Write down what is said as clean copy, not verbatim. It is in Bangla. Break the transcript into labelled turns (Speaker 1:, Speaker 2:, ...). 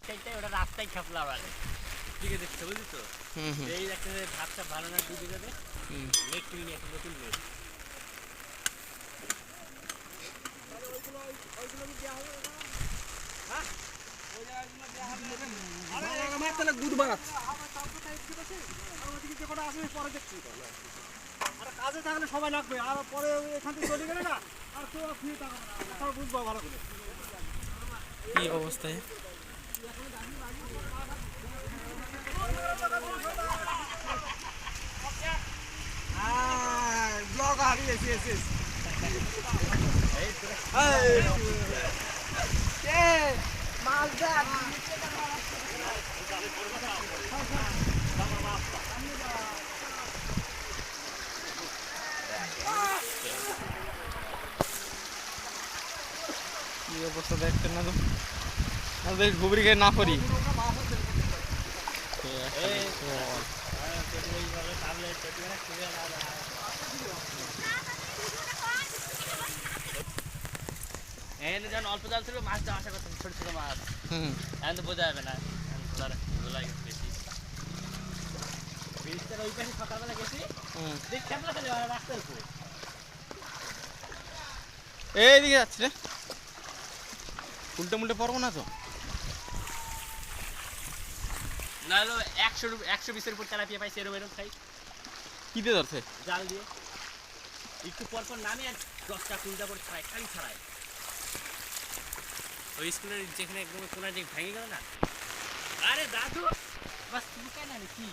Speaker 1: সেইটাই ওটা রাস্তায় খেপলা বলে ঠিক আছে দেখতে বুঝলি তো এই একটা ভাতটা ভালো না ডুবে যাবে নেট কিনে নিয়ে একটা নতুন নেট
Speaker 2: কাজে থাকলে সবাই লাগবে আর পরে এখান থেকে চলে গেলে না আর তো ফ্রি থাকবে না বুঝবো ভালো করে
Speaker 3: কি অবস্থায়
Speaker 2: ব্লগ হারিয়েছি এসেস মালদা
Speaker 3: কি অবস্থা দেখছেন না তো বেশ ঘুবড়ি খেয়ে না করি
Speaker 1: যখন অল্প জাল ছিল মাছটা আশা করতাম ছোট ছোট মাছ এখন তো বোঝা যাবে না বেশি ব্রিজটার ওই পাশে সকালবেলা গেছি দেখ খেপলা ফেলে রাস্তার উপরে
Speaker 3: এইদিকে যাচ্ছে রে উল্টে মুল্টে পড়বো না তো
Speaker 1: না হলো 120-এর উপর তেলাপিয়া পাইছে এরম এরম খাই
Speaker 3: কি দিয়ে ধরছে
Speaker 1: জাল দিয়ে একটু পর পর নামে আর 10টা 20টা করে ছাড়ায় খালি ছাড়ায় ওই স্কুলের যেখানে একদম কোনার যে ভেঙে গেল না আরে দাদু বাস তুমি কেন কি